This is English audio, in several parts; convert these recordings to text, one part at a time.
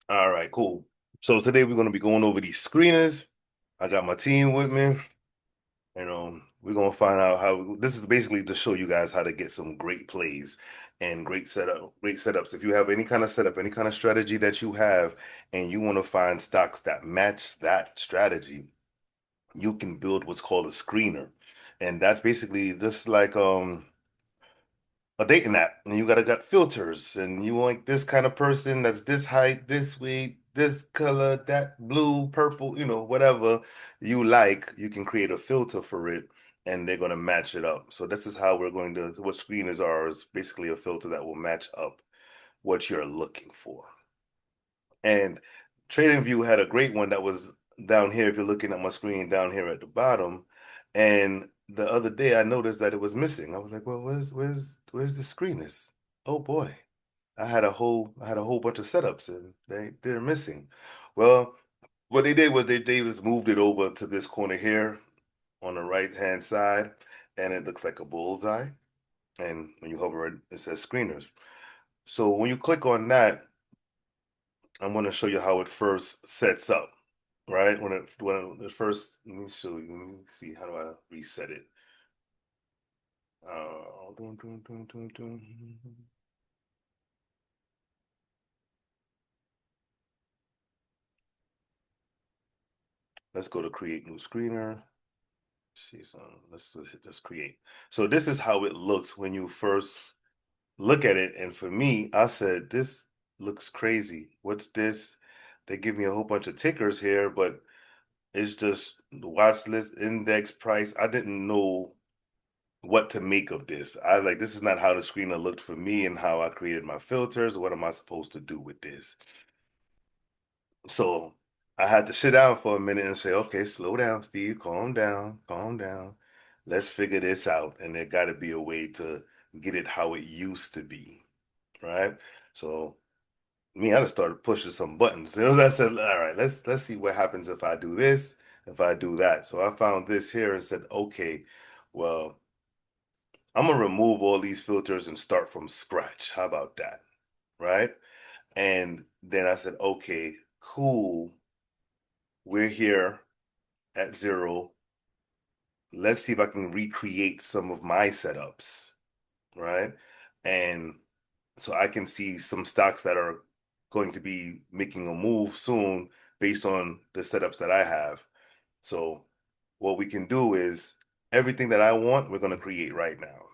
All right, cool. So today we're going to be going over these screeners. I got my team with me, and we're going to find out how this is basically to show you guys how to get some great plays and great setups. If you have any kind of setup, any kind of strategy that you have, and you want to find stocks that match that strategy, you can build what's called a screener. And that's basically just like a dating app, and you gotta got filters, and you want this kind of person that's this height, this weight, this color, that blue, purple, whatever you like, you can create a filter for it, and they're gonna match it up. So this is how we're going to, what screeners are, is basically a filter that will match up what you're looking for. And TradingView had a great one that was down here. If you're looking at my screen down here at the bottom, and the other day I noticed that it was missing. I was like, "Well, where's the screen is? Oh boy, I had a whole bunch of setups and they're missing." Well, what they did was they just moved it over to this corner here on the right hand side, and it looks like a bullseye. And when you hover it, it says screeners. So when you click on that, I'm going to show you how it first sets up, right? When it first, let me show you. Let me see, how do I reset it? Dun, dun, dun, dun, dun. Let's go to create new screener. See some. Let's create. So this is how it looks when you first look at it. And for me, I said this looks crazy. What's this? They give me a whole bunch of tickers here, but it's just the watch list, index, price. I didn't know what to make of this. I like this is not how the screener looked for me and how I created my filters. What am I supposed to do with this? So I had to sit down for a minute and say, okay, slow down, Steve, calm down, calm down. Let's figure this out. And there got to be a way to get it how it used to be, right? So me, I just started pushing some buttons. I said, all right, let's see what happens if I do this, if I do that. So I found this here and said, okay, well, I'm gonna remove all these filters and start from scratch. How about that? Right? And then I said, okay, cool. We're here at zero. Let's see if I can recreate some of my setups, right? And so I can see some stocks that are going to be making a move soon based on the setups that I have. So what we can do is everything that I want, we're going to create right now.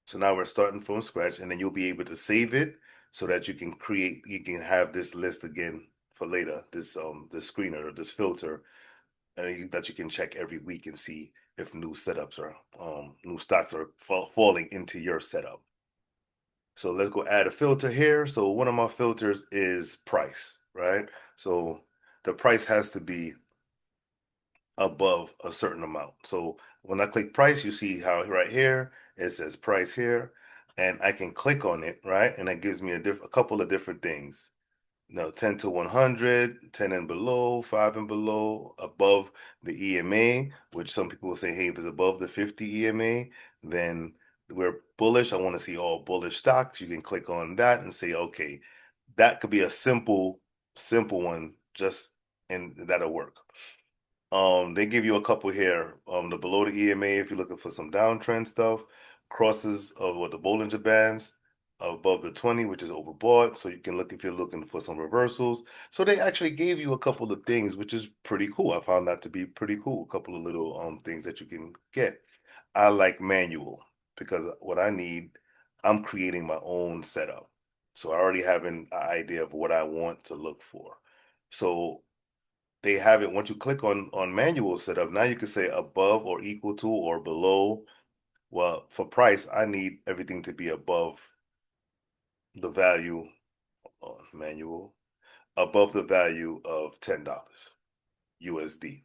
So now we're starting from scratch, and then you'll be able to save it so that you can have this list again for later, this screener or this filter that you can check every week and see if new stocks are falling into your setup. So let's go add a filter here. So one of my filters is price, right? So the price has to be above a certain amount. So when I click price, you see how right here it says price here, and I can click on it, right? And it gives me a couple of different things. No, 10 to 100, 10 and below, 5 and below, above the EMA, which some people will say, hey, if it's above the 50 EMA, then we're bullish. I want to see all bullish stocks. You can click on that and say, okay, that could be a simple one, just and that'll work. They give you a couple here. The below the EMA, if you're looking for some downtrend stuff, crosses of what the Bollinger Bands above the 20, which is overbought. So you can look if you're looking for some reversals. So they actually gave you a couple of things, which is pretty cool. I found that to be pretty cool. A couple of little things that you can get. I like manual because what I need, I'm creating my own setup. So I already have an idea of what I want to look for. So they have it once you click on manual setup. Now you can say above or equal to or below. Well, for price, I need everything to be above the value manual, above the value of $10 USD,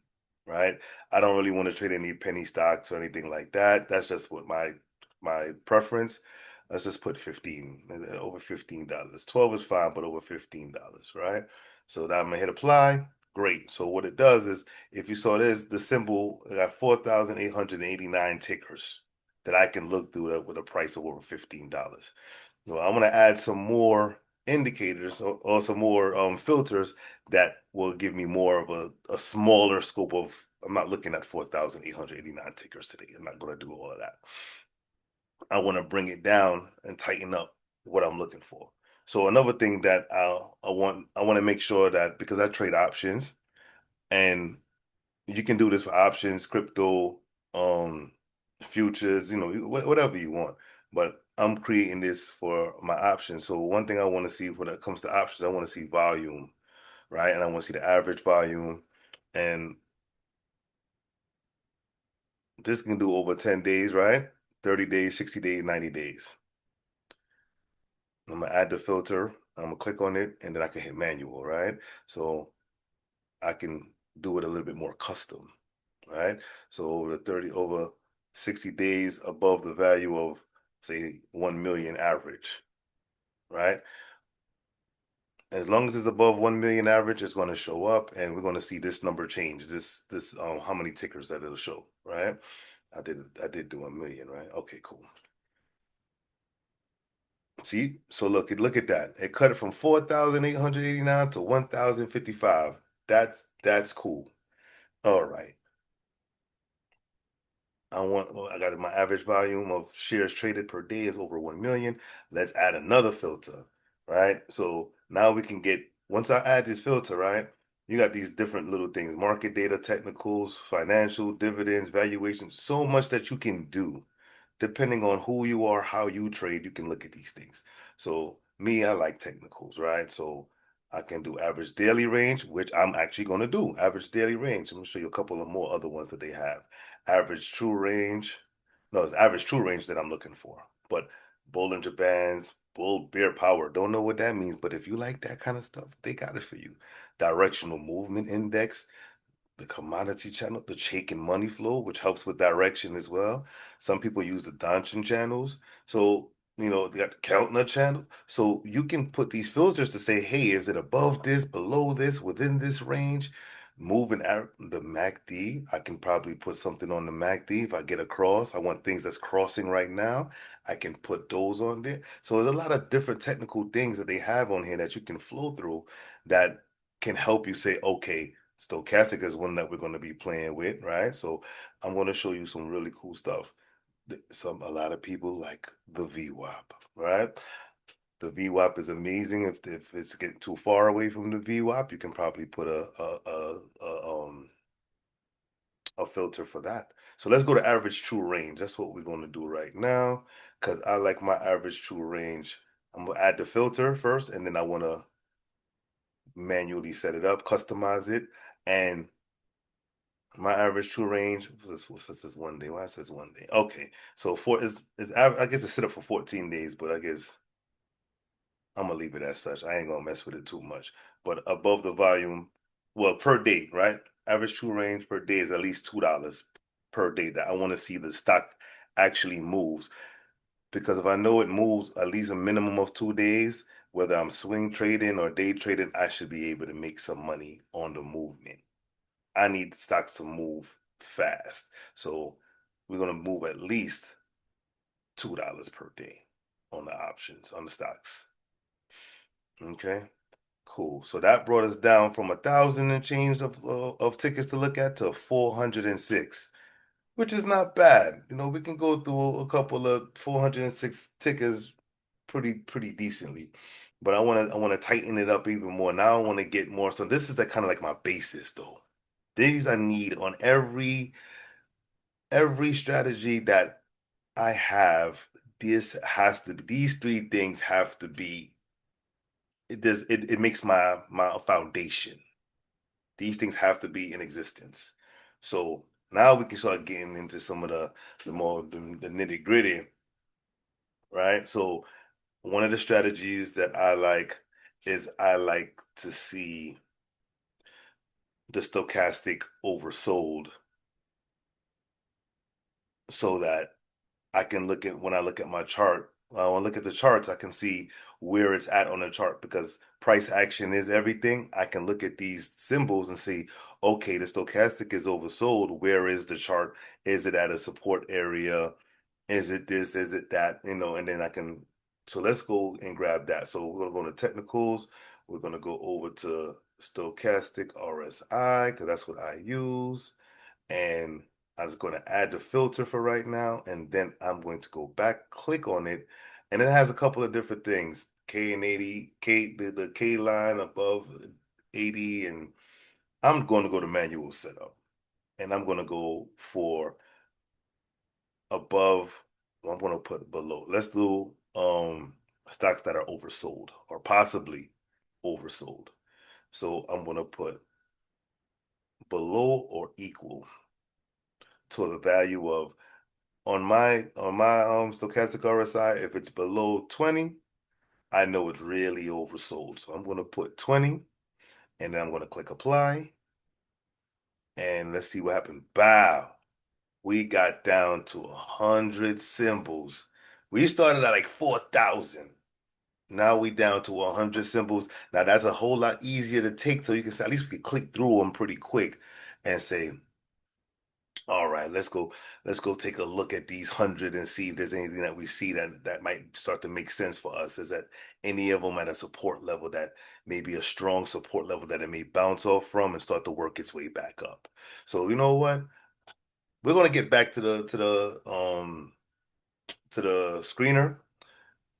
right? I don't really want to trade any penny stocks or anything like that. That's just what my preference. Let's just put 15, over $15. 12 is fine, but over $15, right? So now I'm gonna hit apply. Great. So what it does is, if you saw this, the symbol, I got 4,889 tickers that I can look through with a price of over $15. Well, I'm gonna add some more indicators or some more filters that will give me more of a smaller scope of. I'm not looking at 4,889 tickers today. I'm not going to do all of that. I want to bring it down and tighten up what I'm looking for. So another thing that I want to make sure that because I trade options and you can do this for options, crypto, um, futures, whatever you want. But I'm creating this for my options. So one thing I want to see when it comes to options, I want to see volume, right? And I want to see the average volume. And this can do over 10 days, right? 30 days, 60 days, 90 days. I'm gonna add the filter. I'm gonna click on it and then I can hit manual, right? So I can do it a little bit more custom, right? So over 60 days above the value of say 1 million average, right? As long as it's above 1 million average, it's going to show up and we're going to see this number change. This how many tickers that it'll show, right? I did do 1 million, right? Okay, cool. See, so look at that. It cut it from 4,889 to 1,055. That's cool. All right. I got my average volume of shares traded per day is over 1 million. Let's add another filter, right? So now we can get, once I add this filter, right? You got these different little things, market data, technicals, financial, dividends, valuations, so much that you can do depending on who you are, how you trade, you can look at these things. So me, I like technicals, right? So I can do average daily range, which I'm actually going to do average daily range. I'm going to show you a couple of more other ones that they have. Average true range. No, it's average true range that I'm looking for. But Bollinger Bands, Bull Bear Power. Don't know what that means, but if you like that kind of stuff, they got it for you. Directional movement index, the commodity channel, the Chaikin money flow, which helps with direction as well. Some people use the Danchin channels. So, they got the Keltner channel. So you can put these filters to say, hey, is it above this, below this, within this range? Moving out the MACD, I can probably put something on the MACD. If I get a cross, I want things that's crossing right now. I can put those on there. So there's a lot of different technical things that they have on here that you can flow through that can help you say, okay, stochastic is one that we're going to be playing with, right? So I'm going to show you some really cool stuff. A lot of people like the VWAP, right? The VWAP is amazing. If it's getting too far away from the VWAP, you can probably put a filter for that. So let's go to average true range. That's what we're going to do right now because I like my average true range. I'm going to add the filter first, and then I want to manually set it up, customize it, and my average true range. What's this 1 day? Why it says 1 day? Okay, so I guess it's set up for 14 days, but I guess I'm gonna leave it as such. I ain't gonna mess with it too much. But above the volume, well, per day, right? Average true range per day is at least $2 per day. That I want to see the stock actually moves because if I know it moves at least a minimum of 2 days, whether I'm swing trading or day trading, I should be able to make some money on the movement. I need stocks to move fast. So we're gonna move at least $2 per day on the options, on the stocks. Okay, cool. So that brought us down from 1,000 and change of tickets to look at to 406, which is not bad. We can go through a couple of 406 tickets pretty decently. But I wanna tighten it up even more. Now I want to get more. So this is the kind of like my basis though. These I need on every strategy that I have. These three things have to be. It makes my foundation. These things have to be in existence. So now we can start getting into some of the nitty gritty, right? So one of the strategies that I like is I like to see the stochastic oversold so that I can look at when I look at my chart. When I look at the charts, I can see where it's at on the chart because price action is everything. I can look at these symbols and see, okay, the stochastic is oversold. Where is the chart? Is it at a support area? Is it this? Is it that? And then I can So let's go and grab that. So we're gonna go to technicals. We're gonna go over to stochastic RSI because that's what I use. And I'm just gonna add the filter for right now, and then I'm going to go back, click on it, and it has a couple of different things. K and 80, K the K line above 80, and I'm going to go to manual setup, and I'm going to go for above. Well, I'm going to put below. Let's do stocks that are oversold or possibly oversold. So I'm going to put below or equal to the value of on my stochastic RSI. If it's below 20, I know it's really oversold. So I'm going to put 20, and then I'm going to click apply, and let's see what happened. Bow. We got down to 100 symbols. We started at like 4,000. Now we down to 100 symbols. Now that's a whole lot easier to take, so you can say at least we can click through them pretty quick and say, all right, let's go take a look at these 100 and see if there's anything that we see that might start to make sense for us. Is that any of them at a support level that may be a strong support level that it may bounce off from and start to work its way back up? So you know what? We're gonna get back to the screener,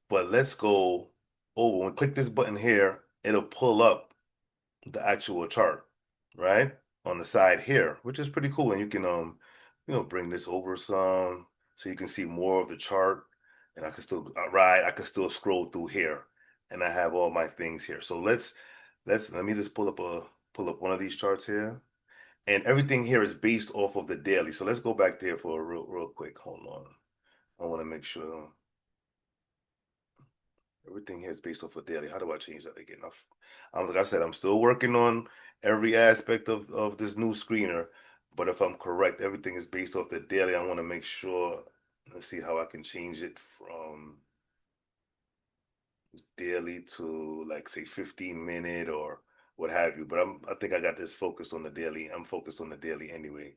but let's go over. When we click this button here, it'll pull up the actual chart, right? On the side here, which is pretty cool. And you can bring this over some so you can see more of the chart. And I can still I can still scroll through here and I have all my things here. So let me just pull up one of these charts here. And everything here is based off of the daily. So let's go back there for a real quick. Hold on. I want to make sure everything here is based off of daily. How do I change that again? Like I said, I'm still working on every aspect of this new screener. But if I'm correct, everything is based off the daily. I want to make sure. Let's see how I can change it from daily to like say 15-minute or what have you. But I think I got this focused on the daily. I'm focused on the daily anyway.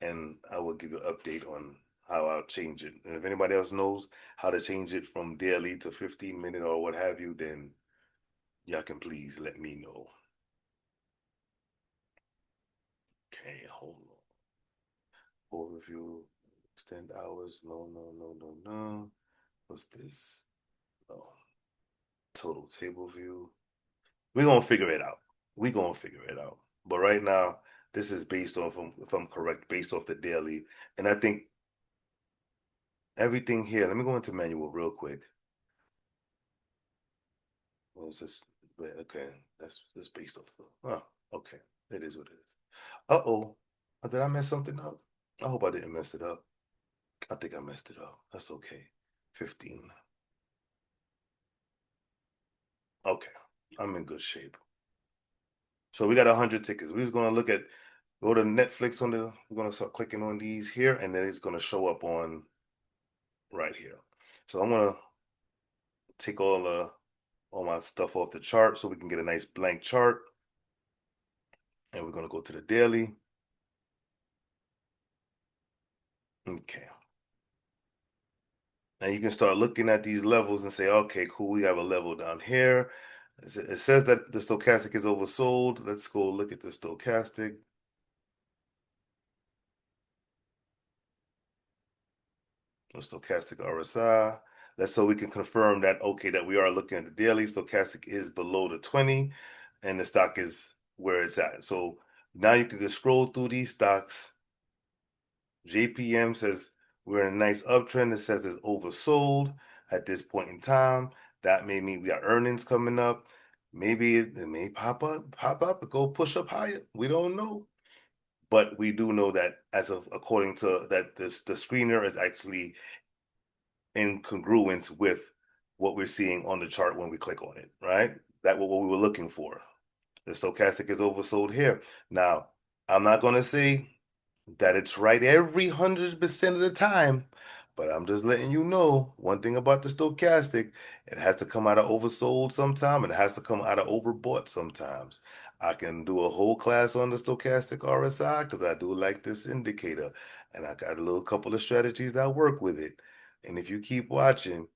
And I will give you an update on how I'll change it. And if anybody else knows how to change it from daily to 15-minute or what have you, then y'all can please let me know. Okay, hold on. Overview, extend hours. No, no, no, no, no. What's this? No. Total table view. We're gonna figure it out. We're gonna figure it out. But right now, this is based off, if I'm correct, based off the daily. And I think everything here, let me go into manual real quick. What is this? Wait, okay, that's based off the, oh, okay. It is what it is. Uh-oh. Did I mess something up? I hope I didn't mess it up. I think I messed it up. That's okay. 15. Okay. I'm in good shape. So we got 100 tickets. We're just gonna go to Netflix we're gonna start clicking on these here, and then it's gonna show up on right here. So I'm gonna take all my stuff off the chart so we can get a nice blank chart. And we're gonna go to the daily. Okay. And you can start looking at these levels and say, okay, cool, we have a level down here. It says that the stochastic is oversold. Let's go look at the stochastic. The stochastic RSI. That's so we can confirm that, okay, that we are looking at the daily. Stochastic is below the 20 and the stock is where it's at. So now you can just scroll through these stocks. JPM says we're in a nice uptrend. It says it's oversold at this point in time. That may mean we got earnings coming up. Maybe it may pop up, and go push up higher. We don't know. But we do know that as of according to that the screener is actually in congruence with what we're seeing on the chart when we click on it, right? That was what we were looking for. The stochastic is oversold here. Now, I'm not going to say that it's right every 100% of the time, but I'm just letting you know one thing about the stochastic. It has to come out of oversold sometime, and it has to come out of overbought sometimes. I can do a whole class on the stochastic RSI because I do like this indicator, and I got a little couple of strategies that work with it. And if you keep watching,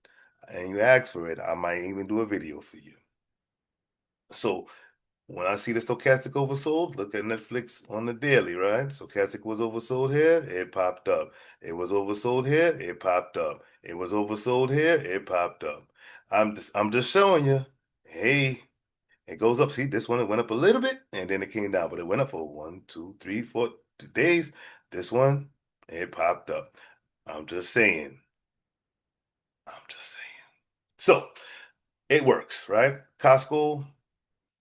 and you ask for it, I might even do a video for you. So when I see the stochastic oversold, look at Netflix on the daily, right? Stochastic was oversold here, it popped up. It was oversold here, it popped up. It was oversold here, it popped up. I'm just showing you, hey, it goes up. See, this one it went up a little bit and then it came down, but it went up for 1, 2, 3, 4 days. This one, it popped up. I'm just saying. I'm just saying. So it works, right? Costco,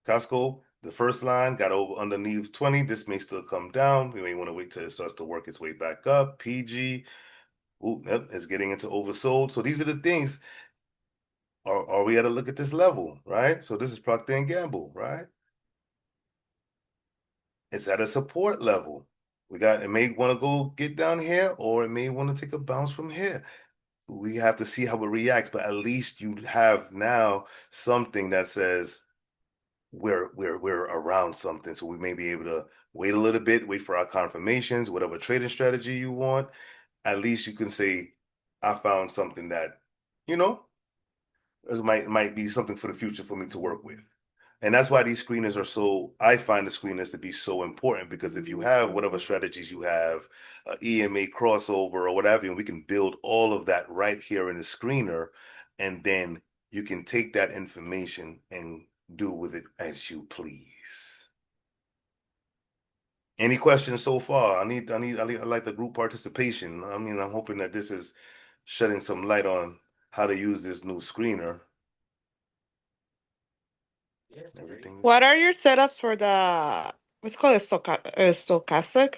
the first line got over underneath 20. This may still come down. We may want to wait till it starts to work its way back up. PG, ooh, yep, it's getting into oversold. So these are the things. Are we at a look at this level, right? So this is Procter and Gamble, right? It's at a support level. It may want to go get down here, or it may want to take a bounce from here. We have to see how it reacts, but at least you have now something that says we're around something. So we may be able to wait a little bit, wait for our confirmations, whatever trading strategy you want. At least you can say, I found something that, you know, it might be something for the future for me to work with. And that's why these screeners are so, I find the screeners to be so important because if you have whatever strategies you have, EMA crossover or whatever, and we can build all of that right here in the screener, and then you can take that information and do with it as you please. Any questions so far? I like the group participation. I mean, I'm hoping that this is shedding some light on how to use this new screener. Everything. What are your setups for the what's called a stochastic?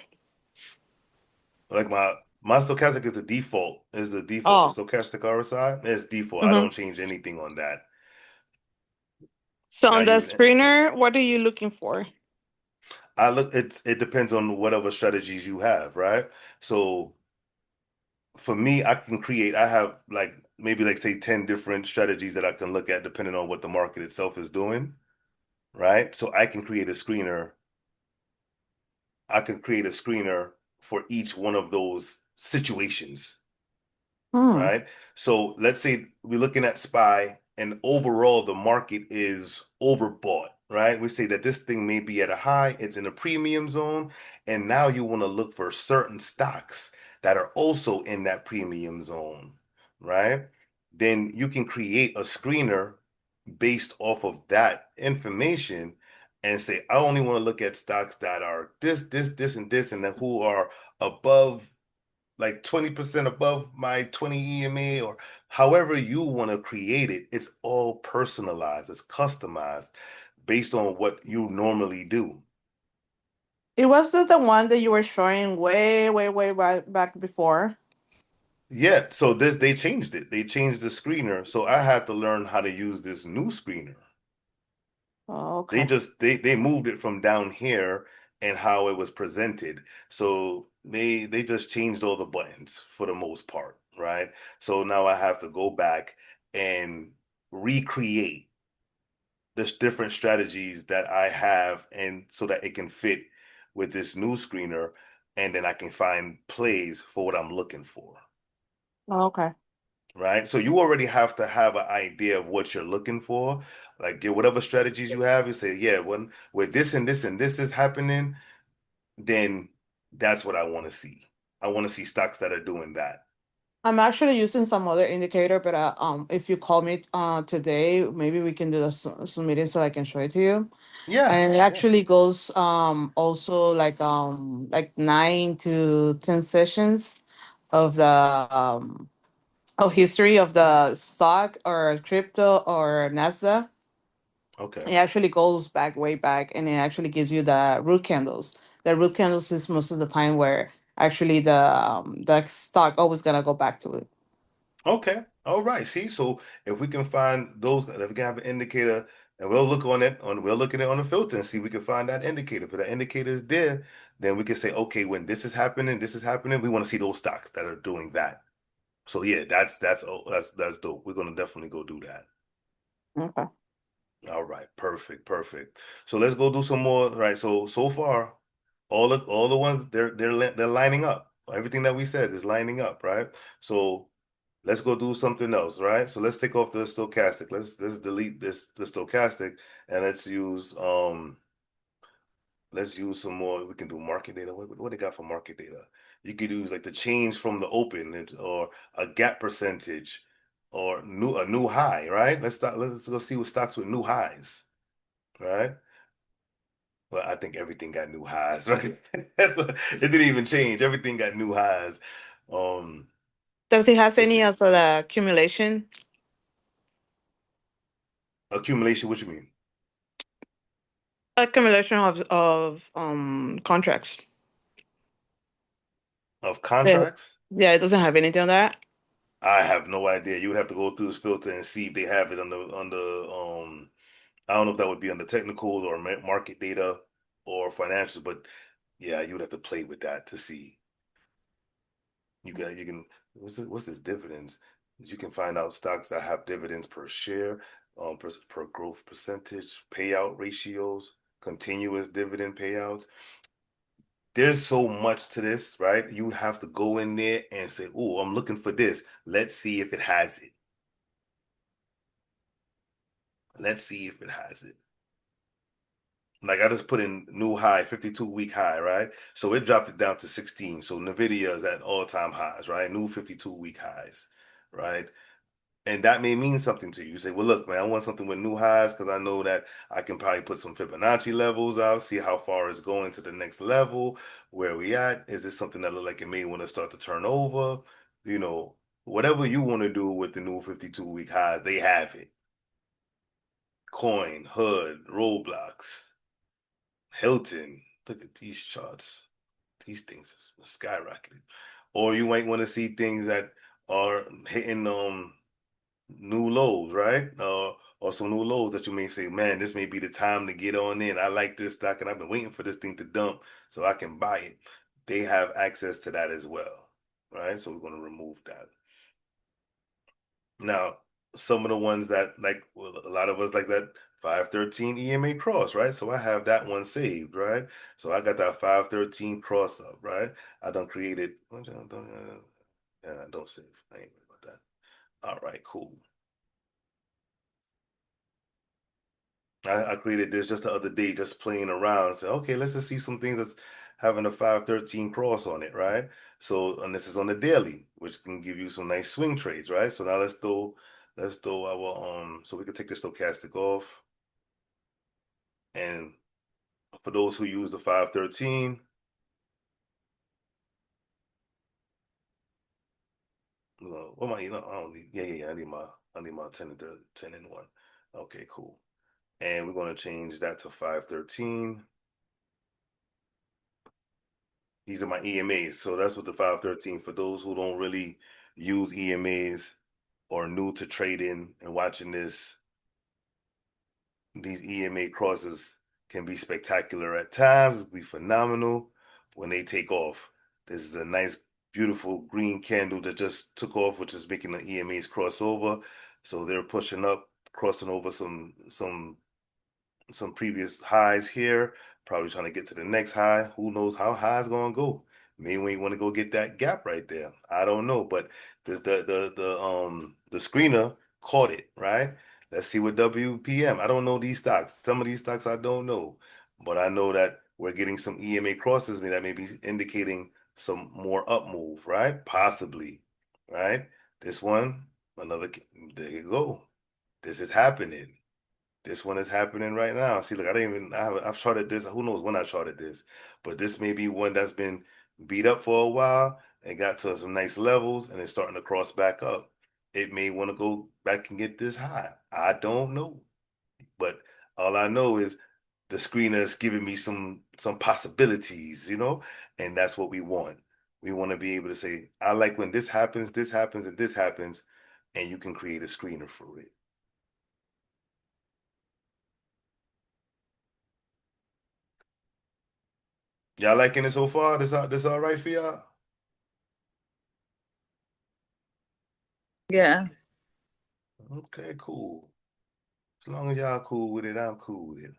Like my stochastic is the default, the Oh, stochastic RSI. It's default. I mm-hmm. don't change anything on that. So on Not the even anything. screener, what are you looking for? It depends on whatever strategies you have, right? So for me, I have like maybe like say 10 different strategies that I can look at depending on what the market itself is doing, right? So I can create a screener for each one of those situations. Hmm. Right? So let's say we're looking at SPY and overall the market is overbought, right? We say that this thing may be at a high, it's in a premium zone, and now you want to look for certain stocks that are also in that premium zone, right? Then you can create a screener based off of that information and say, I only want to look at stocks that are this, and this, and then who are above like 20% above my 20 EMA or however you want to create it, it's all personalized, it's customized based on what you normally do. It was the one that you were showing way back before. Yeah, so this they changed it. They changed the screener. So I had to learn how to use this new screener. Oh, They okay. just they moved it from down here and how it was presented. So they just changed all the buttons for the most part, right? So now I have to go back and recreate there's different strategies that I have and so that it can fit with this new screener and then I can find plays for what I'm looking for. Oh, okay. Right. So you already have to have an idea of what you're looking for. Like get whatever strategies you have, you say, yeah, when with this and this and this is happening, then that's what I want to see. I want to see stocks that are doing that. I'm actually using some other indicator, but if you call me today, maybe we can do the Zoom meeting so I can show it to you. Yeah, And it yeah. actually goes also like 9 to 10 sessions of the history of the stock or crypto or Nasdaq. Okay. It actually goes back way back, and it actually gives you the root candles. The root candles is most of the time where actually the stock always gonna go back to it. Okay. All right. See, so if we can find those, if we can have an indicator, and we'll look at it on the filter and see if we can find that indicator. If that indicator is there, then we can say, okay, when this is happening, we want to see those stocks that are doing that. So yeah, that's dope. We're gonna definitely go do that. Okay. All right, perfect, perfect. So let's go do some more. Right. So far, all the ones they're lining up. Everything that we said is lining up, right? So Let's go do something else, right? So let's take off the stochastic. Let's delete this the stochastic and let's use some more. We can do market data. What they got for market data? You could use like the change from the open or a gap percentage or a new high, right? Let's go see what stocks with new highs, right? Well, I think everything got new highs, right? It didn't even change. Everything got new highs. Um, Does it have let's any see. of the accumulation Accumulation, what you mean? accumulation of contracts? Of Yeah, contracts? yeah, it doesn't have anything on that. I have no idea. You would have to go through this filter and see if they have it on the I don't know if that would be on the technical or market data or financials, but yeah, you would have to play with that to see. You can what's this dividends? You can find out stocks that have dividends per share, per growth percentage, payout ratios, continuous dividend payouts. There's so much to this, right? You have to go in there and say, "Oh, I'm looking for this. Let's see if it has it. Let's see if it has it." Like I just put in new high, 52-week high, right? So it dropped it down to 16. So Nvidia is at all-time highs, right? New 52-week highs, right? And that may mean something to you. You say, well, look, man, I want something with new highs because I know that I can probably put some Fibonacci levels out, see how far it's going to the next level, where we at. Is this something that look like it may want to start to turn over? You know, whatever you want to do with the new 52-week highs, they have it. Coin, Hood, Roblox, Hilton. Look at these charts. These things is skyrocketing. Or you might want to see things that are hitting new lows, right? Or some new lows that you may say, man, this may be the time to get on in. I like this stock and I've been waiting for this thing to dump so I can buy it. They have access to that as well, right? So we're going to remove that. Now, some of the ones that like well, a lot of us like that 513 EMA cross, right? So I have that one saved, right? So I got that 513 cross up, right? I done created, don't save. I ain't worried about that. All right, cool. I created this just the other day, just playing around. Say, okay, let's just see some things that's having a 513 cross on it, right? So, and this is on the daily, which can give you some nice swing trades, right? So now let's throw our so we can take the stochastic off. And for those who use the 513, what am I, I don't need, yeah, I need my 10 and 30, 10 and 1. Okay, cool. And we're going to change that to 513. These are my EMAs. So that's what the 513 for those who don't really use EMAs or new to trading and watching this. These EMA crosses can be spectacular at times, be phenomenal when they take off. This is a nice, beautiful green candle that just took off, which is making the EMAs cross over. So they're pushing up, crossing over some previous highs here, probably trying to get to the next high. Who knows how high it's gonna go? Maybe we want to go get that gap right there. I don't know, but this the screener caught it, right? Let's see what WPM. I don't know these stocks. Some of these stocks I don't know, but I know that we're getting some EMA crosses that may be indicating some more up move, right? Possibly, right? This one, another, there you go. This is happening. This one is happening right now. See, look, I didn't even I've charted this. Who knows when I charted this? But this may be one that's been beat up for a while and got to some nice levels and it's starting to cross back up. It may want to go back and get this high. I don't know. But all I know is the screener is giving me some possibilities, and that's what we want. We want to be able to say, I like when this happens, and this happens, and you can create a screener for it. Y'all liking it so far? This all right for y'all? Yeah. Okay, cool. As long as y'all cool with it, I'm cool with it.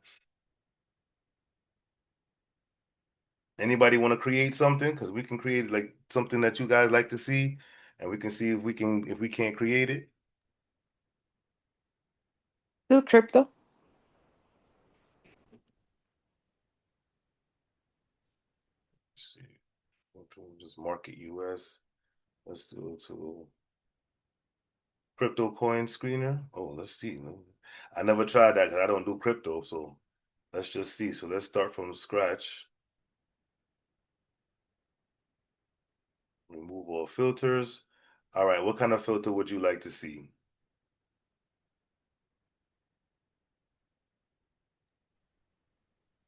Anybody want to create something? Because we can create like something that you guys like to see. and we can see if we can't create it. Do crypto. Let's see. Just market US. Let's do to crypto coin screener. Oh, let's see. I never tried that because I don't do crypto. So let's just see. So let's start from scratch. Remove all filters. All right, what kind of filter would you like to see?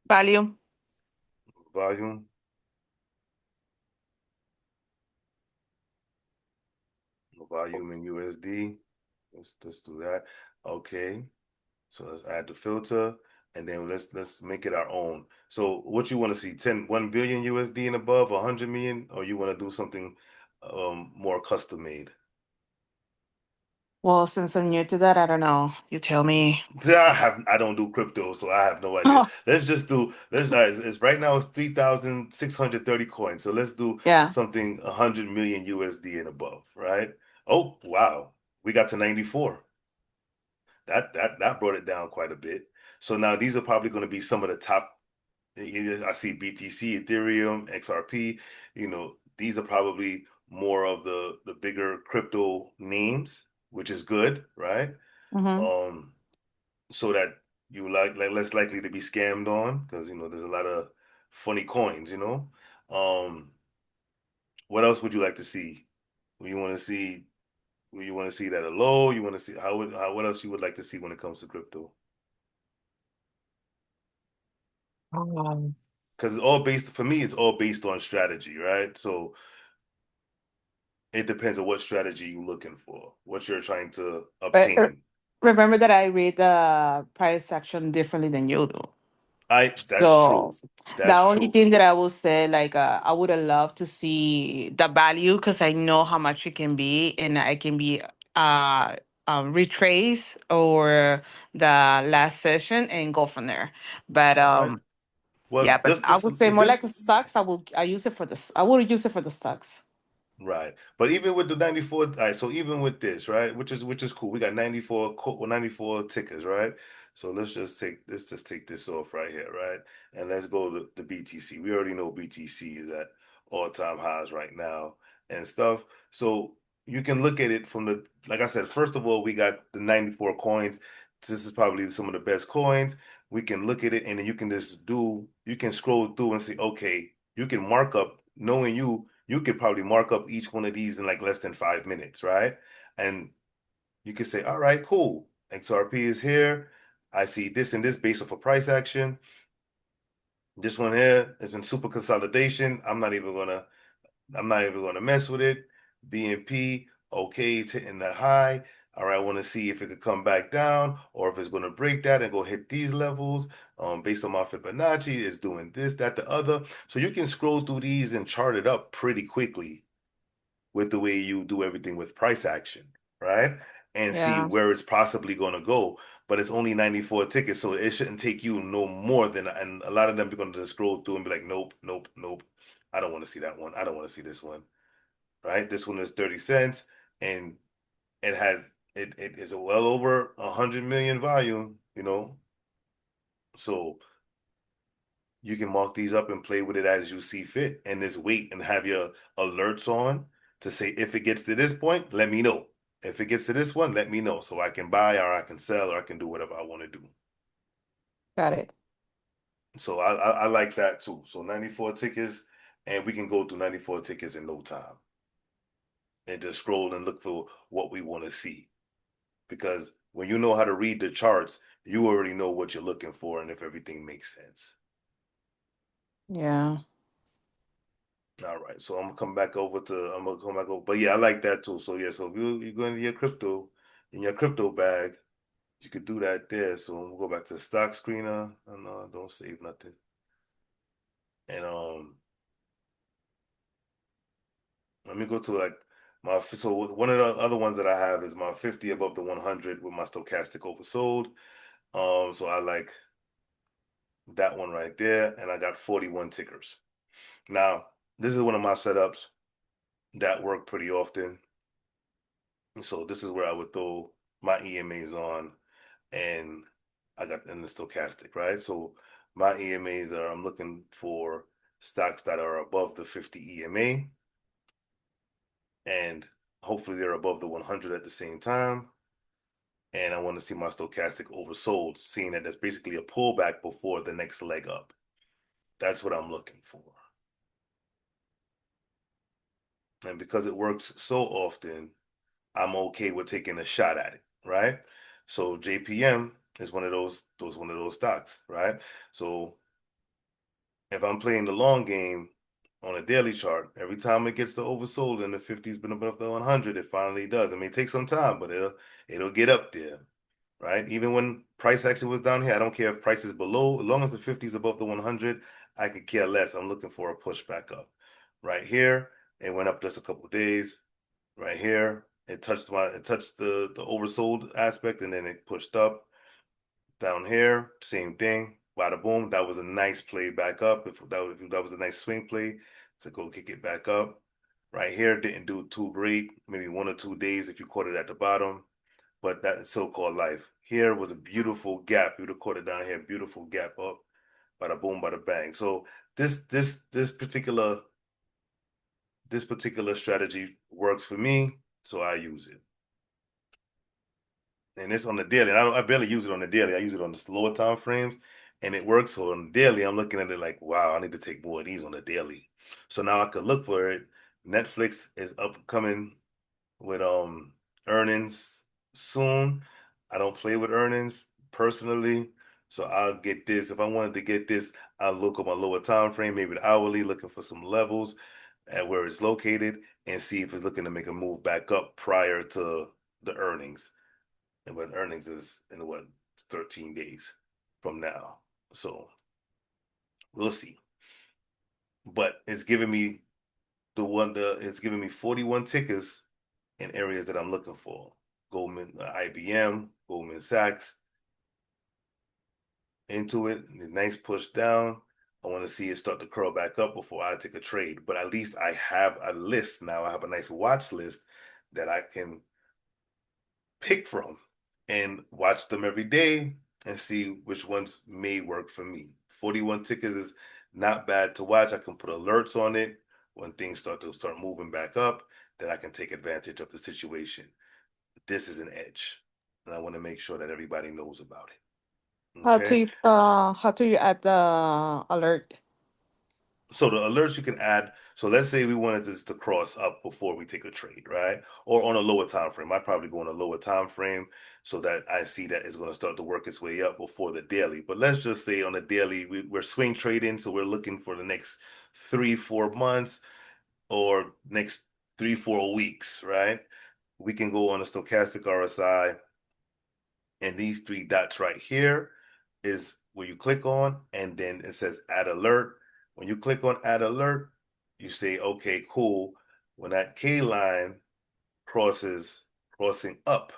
Value. Volume, volume in USD. Let's do that. Okay. So let's add the filter and then let's make it our own. So what you want to see, 1 billion USD and above, 100 million, or you want to do something more custom made? Well, since I'm new to that, I don't know. You tell me. I don't do crypto, so I have no idea. Oh, Let's just do let's it's right now it's 3,630 coins. So let's do yeah. something 100 million USD and above, right? Oh, wow. We got to 94. That brought it down quite a bit. So now these are probably going to be some of the top. I see BTC, Ethereum, XRP. These are probably more of the bigger crypto names, which is good, right? Mm-hmm. Um, so that you like less likely to be scammed on because there's a lot of funny coins. What else would you like to see? You want to see? You want to see that a low? You want to see what else you would like to see when it comes to crypto? Because it's all based for me. It's all based on strategy, right? So it depends on what strategy you're looking for, what you're trying to But obtain. remember that I read the price action differently than you do. That's So true. the That's only true. thing that I would say, like, I would have loved to see the value because I know how much it can be, and I can be uh, retrace or the last session and go from there. But All right. yeah, Well, but I would say more like this the stocks. I use it for the I would use it for the stocks. right. But even with the 94, all right, so even with this, right, which is cool. We got 94 94 tickers, right? So let's just take this off right here, right? And let's go to the BTC. We already know BTC is at all-time highs right now and stuff. So you can look at it from like I said, first of all, we got the 94 coins. This is probably some of the best coins. We can look at it and then you can scroll through and say, okay, you can mark up knowing you could probably mark up each one of these in like less than 5 minutes, right? And you could say, all right, cool. XRP is here. I see this and this based off a price action. This one here is in super consolidation. I'm not even gonna mess with it. BNP, okay, it's hitting the high. All right, I want to see if it could come back down or if it's going to break that and go hit these levels. Based on my Fibonacci, it's doing this, that, the other. So you can scroll through these and chart it up pretty quickly with the way you do everything with price action, right? And see Yeah, where it's possibly going to go. But it's only 94 tickets, so it shouldn't take you no more than, and a lot of them are going to just scroll through and be like, nope, nope, nope. I don't want to see that one. I don't want to see this one, right? This one is 30 cents and it is a well over 100 million volume. So you can mark these up and play with it as you see fit and just wait and have your alerts on to say if it gets to this point, let me know. If it gets to this one, let me know so I can buy or I can sell or I can do whatever I want to do. got it. So I like that too. So 94 tickets and we can go through 94 tickets in no time and just scroll and look for what we want to see. Because when you know how to read the charts, you already know what you're looking for and if everything makes sense. Yeah, All right, so I'm gonna come back over, but yeah, I like that too. So yeah, so if you go into your crypto in your crypto bag, you could do that there. So we'll go back to the stock screener. And don't save nothing. And let me go to like so one of the other ones that I have is my 50 above the 100 with my stochastic oversold. So I like that one right there, and I got 41 tickers. Now, this is one of my setups that work pretty often. So this is where I would throw my EMAs on, and I got in the stochastic, right? So my EMAs are, I'm looking for stocks that are above the 50 EMA, and hopefully they're above the 100 at the same time. And I want to see my stochastic oversold, seeing that that's basically a pullback before the next leg up. That's what I'm looking for. And because it works so often, I'm okay with taking a shot at it, right? So JPM is one of those stocks, right? So if I'm playing the long game on a daily chart, every time it gets to oversold and the 50's been above the 100, it finally does. It may take some time, but it'll get up there, right? Even when price action was down here, I don't care if price is below, as long as the 50's above the 100, I could care less. I'm looking for a push back up. Right here, it went up just a couple days. Right here, it touched the oversold aspect, and then it pushed up. Down here, same thing. Bada boom. That was a nice play back up. If that was a nice swing play to go kick it back up. Right here, didn't do too great. Maybe 1 or 2 days if you caught it at the bottom. But that is so-called life. Here was a beautiful gap. You would have caught it down here. Beautiful gap up. Bada boom, bada bang. So this particular strategy works for me, so I use it. And it's on the daily. I barely use it on the daily. I use it on the slower time frames, and it works. So on the daily, I'm looking at it like, wow, I need to take more of these on the daily. So now I could look for it. Netflix is upcoming with earnings soon. I don't play with earnings personally, so I'll get this. If I wanted to get this, I'll look on my lower time frame, maybe the hourly, looking for some levels at where it's located, and see if it's looking to make a move back up prior to the earnings. And when earnings is in what 13 days from now. So we'll see. But it's giving me it's giving me 41 tickers in areas that I'm looking for. Goldman, IBM, Goldman Sachs, into it, nice push down. I want to see it start to curl back up before I take a trade. But at least I have a list now. I have a nice watch list that I can pick from and watch them every day and see which ones may work for me. 41 tickets is not bad to watch. I can put alerts on it when things start moving back up, then I can take advantage of the situation. This is an edge, and I want to make sure that everybody knows about it. Okay. how do you add the alert? So the alerts you can add. So let's say we wanted this to cross up before we take a trade, right? Or on a lower time frame. I probably go on a lower time frame so that I see that it's going to start to work its way up before the daily. But let's just say on the daily, we're swing trading, so we're looking for the next 3, 4 months or next 3, 4 weeks, right? We can go on a stochastic RSI, and these three dots right here is where you click on, and then it says add alert. When you click on add alert, you say, okay, cool. When that K line crossing up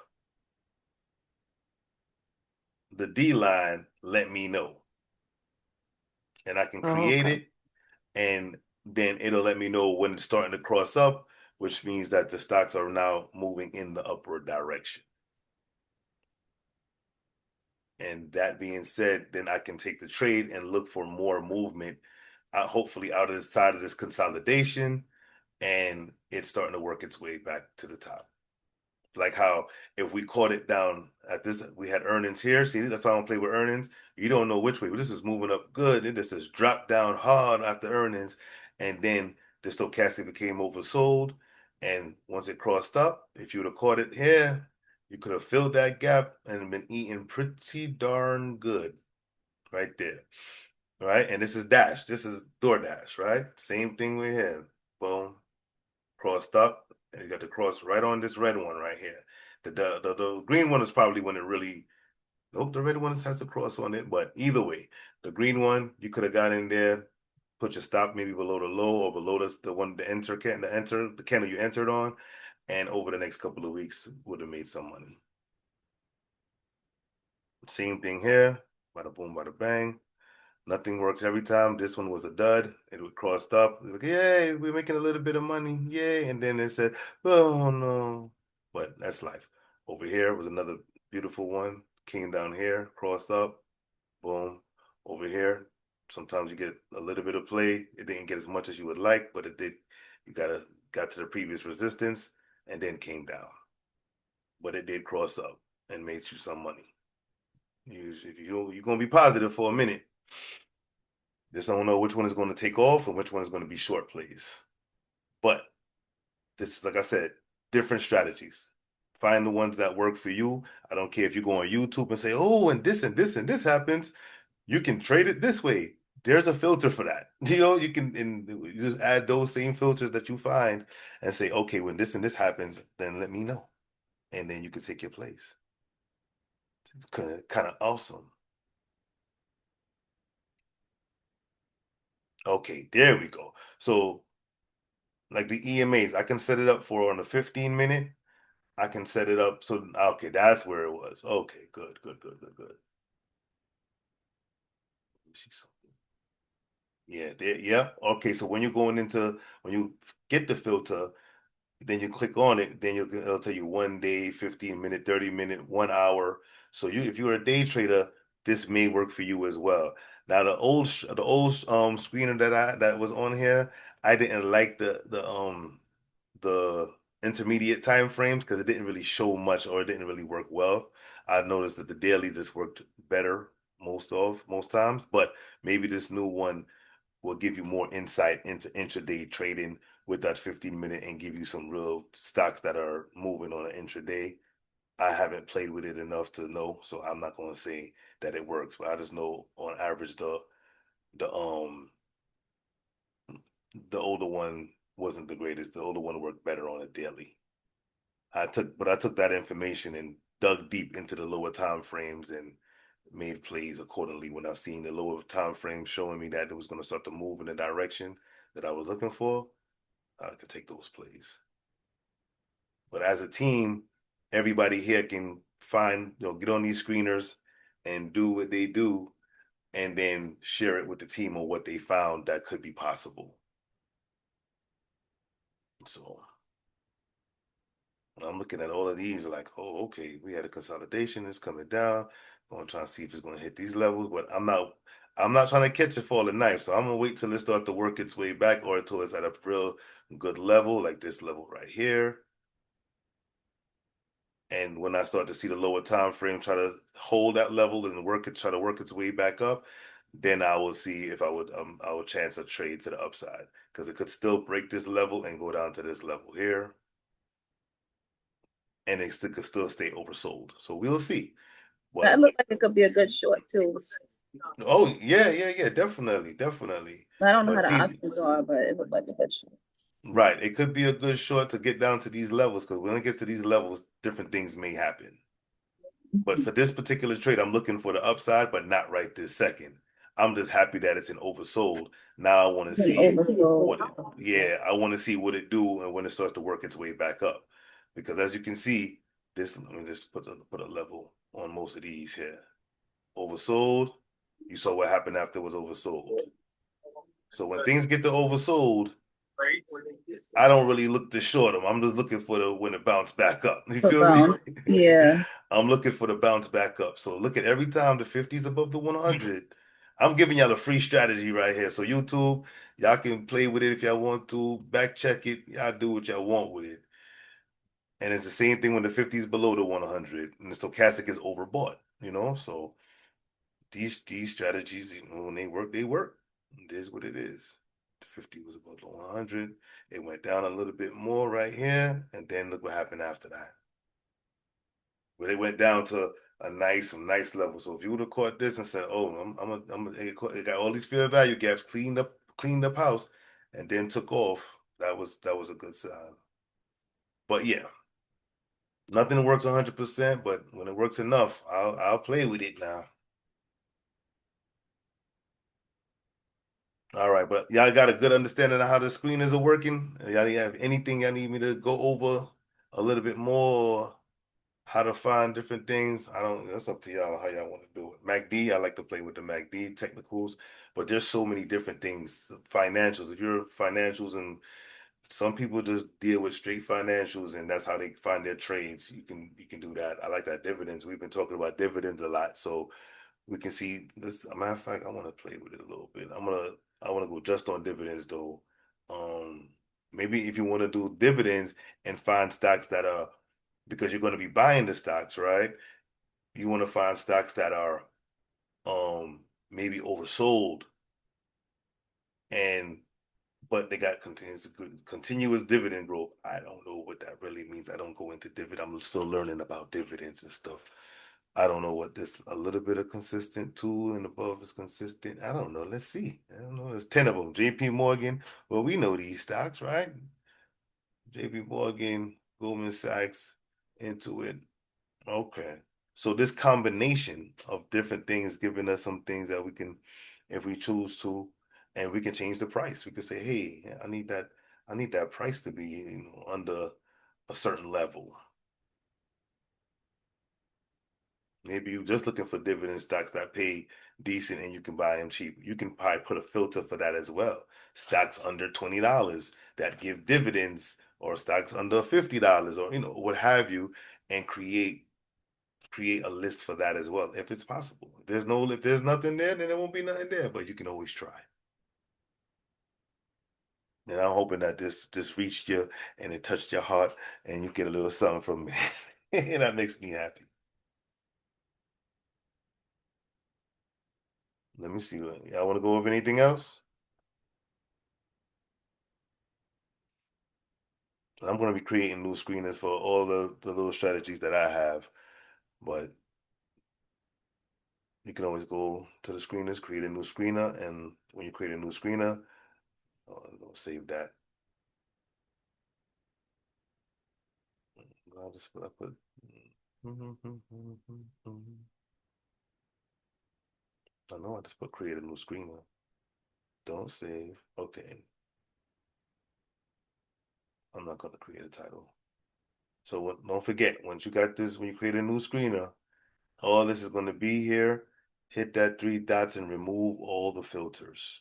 the D line, let me know. And I can Oh, create okay. it, and then it'll let me know when it's starting to cross up, which means that the stocks are now moving in the upward direction. And that being said, then I can take the trade and look for more movement, hopefully out of the side of this consolidation, and it's starting to work its way back to the top. Like how if we caught it down at this, we had earnings here. See, that's why I don't play with earnings. You don't know which way. But this is moving up good. It just has dropped down hard after earnings, and then the stochastic became oversold. And once it crossed up, if you would have caught it here, you could have filled that gap and been eating pretty darn good right there. Right? And this is Dash. This is DoorDash, right? Same thing we had. Boom, crossed up, and you got the cross right on this red one right here. The green one is probably when it really. Nope, the red one has the cross on it. But either way, the green one you could have got in there, put your stop maybe below the low or below the one the candle you entered on, and over the next couple of weeks would have made some money. Same thing here. Bada boom, bada bang. Nothing works every time. This one was a dud. It was crossed up. Like, yay, we're making a little bit of money. Yay. And then it said, oh no. but that's life. Over here was another beautiful one. Came down here, crossed up, boom. Over here, sometimes you get a little bit of play. It didn't get as much as you would like, but it did. You got to the previous resistance and then came down. But it did cross up and made you some money. You're gonna be positive for a minute. Just don't know which one is going to take off and which one is going to be short plays. But this is like I said, different strategies. Find the ones that work for you. I don't care if you go on YouTube and say, "Oh, and this and this and this happens." You can trade it this way. There's a filter for that. You can and you just add those same filters that you find and say, "Okay, when this and this happens, then let me know." And then you can take your place. It's kind of awesome. Okay, there we go. So like the EMAs, I can set it up for on a 15 minute. I can set it up so okay, that's where it was. Okay, good, good, good, good, good. Let me see something. Yeah, there, yeah. Okay, so when you're going into when you get the filter, then you click on it, then it'll tell you 1 day, 15 minute, 30 minute, 1 hour. So if you're a day trader, this may work for you as well. Now the old screener that was on here, I didn't like the intermediate time frames because it didn't really show much or it didn't really work well. I noticed that the daily just worked better most times, but maybe this new one will give you more insight into intraday trading with that 15 minute and give you some real stocks that are moving on an intraday. I haven't played with it enough to know, so I'm not going to say that it works, but I just know on average the the older one wasn't the greatest. The older one worked better on a daily. I took that information and dug deep into the lower time frames and made plays accordingly when I seen the lower time frame showing me that it was going to start to move in the direction that I was looking for. I could take those plays. But as a team, everybody here can find, get on these screeners and do what they do and then share it with the team on what they found that could be possible. So I'm looking at all of these like, oh, okay, we had a consolidation, it's coming down. I'm gonna try to see if it's gonna hit these levels, but I'm not trying to catch it for the knife. So I'm gonna wait till it starts to work its way back or until it's at a real good level, like this level right here. And when I start to see the lower time frame try to hold that level and try to work its way back up, then I will see if I would chance a trade to the upside because it could still break this level and go down to this level here, and could still stay oversold. So we'll see. That But looked like it could be a good short too. oh yeah, yeah, yeah, definitely, definitely. I don't know how But the see, options are, but it looked like a good short. right, it could be a good short to get down to these levels because when it gets to these levels, different things may happen. But for this particular trade, I'm looking for the upside, but not right this second. I'm just happy that it's an oversold. Now I want to Been see oversold. yeah, I want to see what it do and when it starts to work its way back up. Because as you can see, let me just put a level on most of these here. Oversold. You saw what happened after it was oversold. So when things get to oversold, I don't really look to short them. I'm just looking for the when it bounce back up. You For feel me? bounce. Yeah. I'm looking for the bounce back up. So look at every time the 50 is above the 100. I'm giving y'all a free strategy right here. So YouTube, y'all can play with it if y'all want to, back check it. Y'all do what y'all want with it. And it's the same thing when the 50 is below the 100 and the stochastic is overbought. So these strategies, when they work, they work. It is what it is. The 50 was above the 100. It went down a little bit more right here, and then look what happened after that. But it went down to some nice level. So if you would have caught this and said, "Oh, it got all these fair value gaps, cleaned up house," and then took off, that was a good sign. But yeah, nothing works 100%, but when it works enough, I'll play with it now. All right, but y'all got a good understanding of how the screeners are working. Y'all have anything y'all need me to go over a little bit more? How to find different things? I don't. That's up to y'all how y'all want to do it. MACD, I like to play with the MACD technicals, but there's so many different things. Financials. If you're financials and Some people just deal with straight financials and that's how they find their trades. You can do that. I like that dividends. We've been talking about dividends a lot, so we can see this. A matter of fact, I want to play with it a little bit. I want to go just on dividends though. Um, Maybe if you want to do dividends and find stocks that are because you're going to be buying the stocks, right? You want to find stocks that are maybe oversold and but they got continuous dividend growth. I don't know what that really means. I don't go into dividend. I'm still learning about dividends and stuff. I don't know what this a little bit of consistent two and above is consistent. I don't know. Let's see. I don't know. There's 10 of them. JP Morgan. Well, we know these stocks, right? JP Morgan, Goldman Sachs, Intuit. Okay. So this combination of different things giving us some things that we can, if we choose to, and we can change the price. We can say, hey, I need that price to be, under a certain level. Maybe you're just looking for dividend stocks that pay decent and you can buy them cheap. You can probably put a filter for that as well. Stocks under $20 that give dividends or stocks under $50 or what have you and create a list for that as well if it's possible. If there's nothing there, then there won't be nothing there, but you can always try. And I'm hoping that this reached you and it touched your heart and you get a little something from me. And that makes me happy. Let me see. Y'all want to go over anything else? I'm going to be creating new screeners for all the little strategies that I have, but you can always go to the screeners, create a new screener, and when you create a new screener, I'll save that. I'll just put. I know I just put create a new screener. Don't save. Okay. I'm not going to create a title. So don't forget, once you got this, when you create a new screener, all this is going to be here. Hit that three dots and remove all the filters.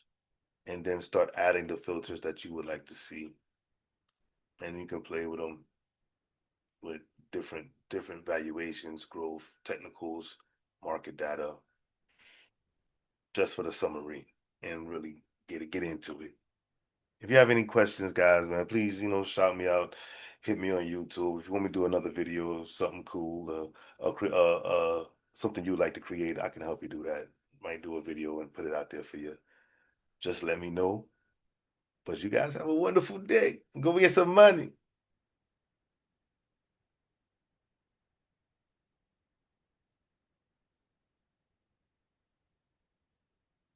And then start adding the filters that you would like to see. And you can play with them with different valuations, growth, technicals, market data, just for the summary and really get into it. If you have any questions, guys, man, please, shout me out. Hit me on YouTube. If you want me to do another video of something cool, something you would like to create, I can help you do that. Might do a video and put it out there for you. Just let me know. But you guys have a wonderful day. Go get some money.